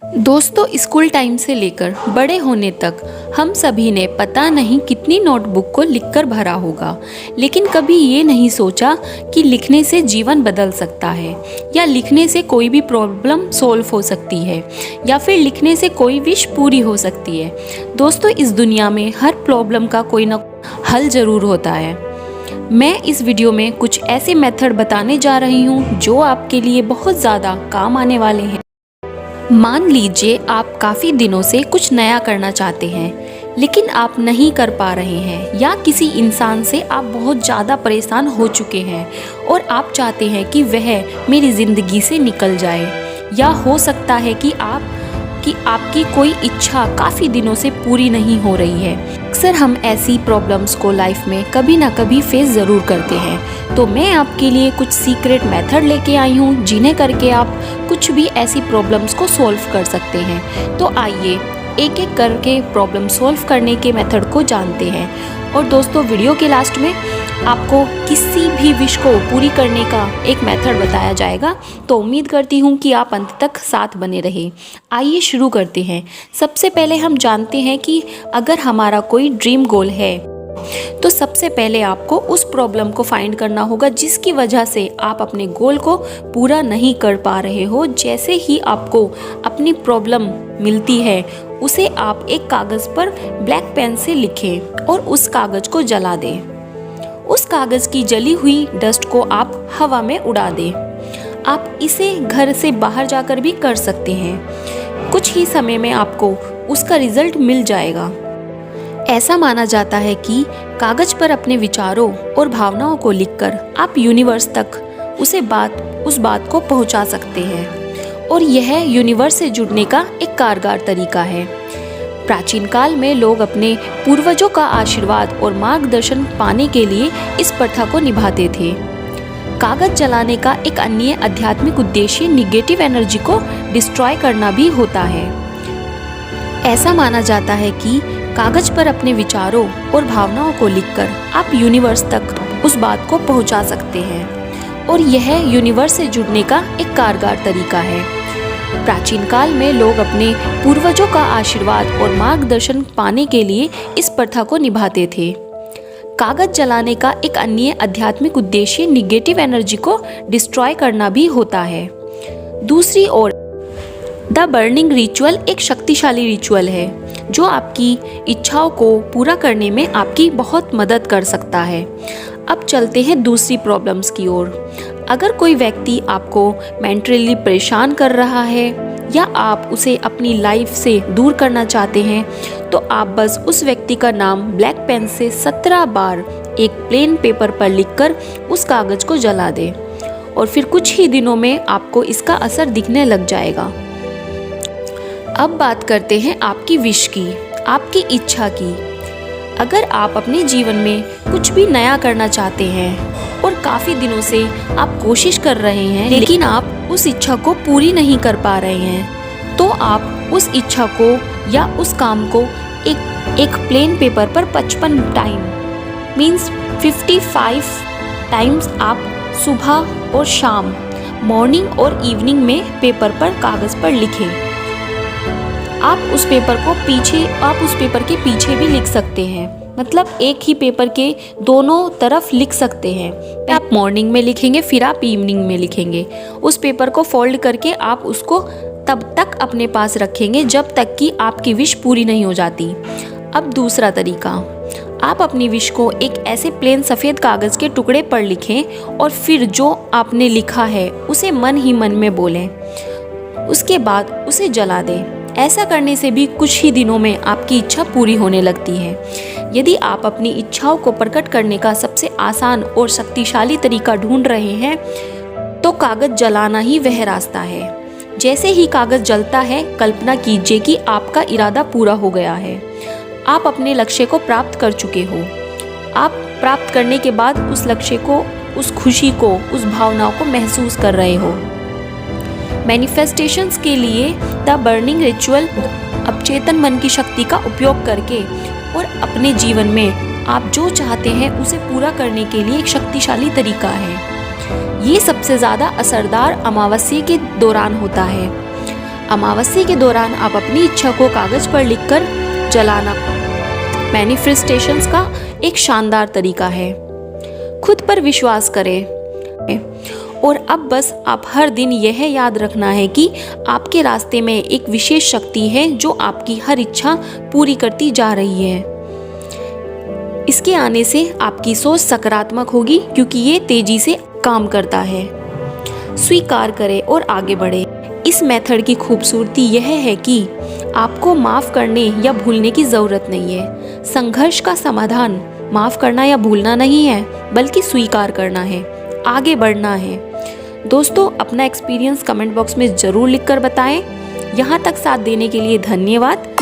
दोस्तों, school time से लेकर बड़े होने तक हम सभी ने पता नहीं कितनी नोटबुक को लिखकर भरा होगा, लेकिन कभी ये नहीं सोचा कि लिखने से जीवन बदल सकता है, या लिखने से कोई भी प्रॉब्लम सॉल्व हो सकती है, या फिर लिखने से कोई विश पूरी हो सकती है। दोस्तों, इस दुनिया में हर प्रॉब्लम का कोई ना हल ज़रूर होता है। मैं इस वीडियो में कुछ ऐसे मेथड बताने जा रही हूँ जो आपके लिए बहुत ज़्यादा काम आने वाले हैं। मान लीजिए आप काफ़ी दिनों से कुछ नया करना चाहते हैं, लेकिन आप नहीं कर पा रहे हैं, या किसी इंसान से आप बहुत ज़्यादा परेशान हो चुके हैं और आप चाहते हैं कि वह मेरी ज़िंदगी से निकल जाए, या हो सकता है कि आपकी कोई इच्छा काफ़ी दिनों से पूरी नहीं हो रही है। अक्सर हम ऐसी प्रॉब्लम्स को लाइफ में कभी ना कभी फेस ज़रूर करते हैं, तो मैं आपके लिए कुछ सीक्रेट मेथड लेके आई हूँ जिन्हें करके आप कुछ भी ऐसी प्रॉब्लम्स को सॉल्व कर सकते हैं। तो आइए एक एक करके प्रॉब्लम सॉल्व करने के मेथड को जानते हैं। और दोस्तों, वीडियो के लास्ट में आपको किसी भी विश को पूरी करने का एक मेथड बताया जाएगा, तो उम्मीद करती हूँ कि आप अंत तक साथ बने रहें। आइए शुरू करते हैं। सबसे पहले हम जानते हैं कि अगर हमारा कोई ड्रीम गोल है, तो सबसे पहले आपको उस प्रॉब्लम को फाइंड करना होगा जिसकी वजह से आप अपने गोल को पूरा नहीं कर पा रहे हो। जैसे ही आपको अपनी प्रॉब्लम मिलती है, उसे आप एक कागज़ पर ब्लैक पेन से लिखें और उस कागज़ को जला दें। उस कागज़ की जली हुई डस्ट को आप हवा में उड़ा दें। आप इसे घर से बाहर जाकर भी कर सकते हैं। कुछ ही समय में आपको उसका रिजल्ट मिल जाएगा। ऐसा माना जाता है कि कागज़ पर अपने विचारों और भावनाओं को लिखकर आप यूनिवर्स तक उस बात को पहुंचा सकते हैं, और यह यूनिवर्स से जुड़ने का एक कारगर तरीका है। प्राचीन काल में लोग अपने पूर्वजों का आशीर्वाद और मार्गदर्शन पाने के लिए इस प्रथा को निभाते थे। कागज़ जलाने का एक अन्य आध्यात्मिक उद्देश्य निगेटिव एनर्जी को डिस्ट्रॉय करना भी होता है। ऐसा माना जाता है कि कागज़ पर अपने विचारों और भावनाओं को लिखकर आप यूनिवर्स तक उस बात को पहुंचा सकते हैं, और यह यूनिवर्स से जुड़ने का एक कारगर तरीका है। प्राचीन काल में लोग अपने पूर्वजों का आशीर्वाद और मार्गदर्शन पाने के लिए इस प्रथा को निभाते थे। कागज़ जलाने का एक अन्य आध्यात्मिक उद्देश्य निगेटिव एनर्जी को डिस्ट्रॉय करना भी होता है। दूसरी ओर द बर्निंग रिचुअल एक शक्तिशाली रिचुअल है जो आपकी इच्छाओं को पूरा करने में आपकी बहुत मदद कर सकता है। अब चलते हैं दूसरी प्रॉब्लम्स की ओर। अगर कोई व्यक्ति आपको मेंटली परेशान कर रहा है, या आप उसे अपनी लाइफ से दूर करना चाहते हैं, तो आप बस उस व्यक्ति का नाम ब्लैक पेन से 17 बार एक प्लेन पेपर पर लिखकर उस कागज़ को जला दें, और फिर कुछ ही दिनों में आपको इसका असर दिखने लग जाएगा। अब बात करते हैं आपकी विश की, आपकी इच्छा की। अगर आप अपने जीवन में कुछ भी नया करना चाहते हैं और काफ़ी दिनों से आप कोशिश कर रहे हैं, लेकिन आप उस इच्छा को पूरी नहीं कर पा रहे हैं, तो आप उस इच्छा को या उस काम को एक प्लेन पेपर पर 55 टाइम मीन्स 55 टाइम्स आप सुबह और शाम, मॉर्निंग और इवनिंग में पेपर पर कागज़ पर लिखें। आप उस पेपर के पीछे भी लिख सकते हैं, मतलब एक ही पेपर के दोनों तरफ लिख सकते हैं। आप मॉर्निंग में लिखेंगे, फिर आप इवनिंग में लिखेंगे। उस पेपर को फोल्ड करके आप उसको तब तक अपने पास रखेंगे जब तक कि आपकी विश पूरी नहीं हो जाती। अब दूसरा तरीका, आप अपनी विश को एक ऐसे प्लेन सफ़ेद कागज़ के टुकड़े पर लिखें, और फिर जो आपने लिखा है उसे मन ही मन में बोलें। उसके बाद उसे जला दें। ऐसा करने से भी कुछ ही दिनों में आपकी इच्छा पूरी होने लगती है। यदि आप अपनी इच्छाओं को प्रकट करने का सबसे आसान और शक्तिशाली तरीका ढूंढ रहे हैं, तो कागज़ जलाना ही वह रास्ता है। जैसे ही कागज़ जलता है, कल्पना कीजिए कि आपका इरादा पूरा हो गया है। आप अपने लक्ष्य को प्राप्त कर चुके हो। आप प्राप्त करने के बाद उस लक्ष्य को, उस खुशी को, उस भावनाओं को महसूस कर रहे हो। मैनिफेस्टेशंस के लिए द बर्निंग रिचुअल अवचेतन मन की शक्ति का उपयोग करके और अपने जीवन में आप जो चाहते हैं उसे पूरा करने के लिए एक शक्तिशाली तरीका है। ये सबसे ज़्यादा असरदार अमावस्या के दौरान होता है। अमावस्या के दौरान आप अपनी इच्छा को कागज पर लिखकर जलाना मैनिफेस्टेशंस का एक शानदार तरीका है। खुद पर विश्वास करें और अब बस आप हर दिन यह याद रखना है कि आपके रास्ते में एक विशेष शक्ति है जो आपकी हर इच्छा पूरी करती जा रही है। इसके आने से आपकी सोच सकारात्मक होगी क्योंकि ये तेजी से काम करता है। स्वीकार करें और आगे बढ़ें। इस मेथड की खूबसूरती यह है कि आपको माफ़ करने या भूलने की ज़रूरत नहीं है। संघर्ष का समाधान माफ़ करना या भूलना नहीं है, बल्कि स्वीकार करना है, आगे बढ़ना है। दोस्तों, अपना एक्सपीरियंस कमेंट बॉक्स में ज़रूर लिखकर बताएं। यहाँ तक साथ देने के लिए धन्यवाद।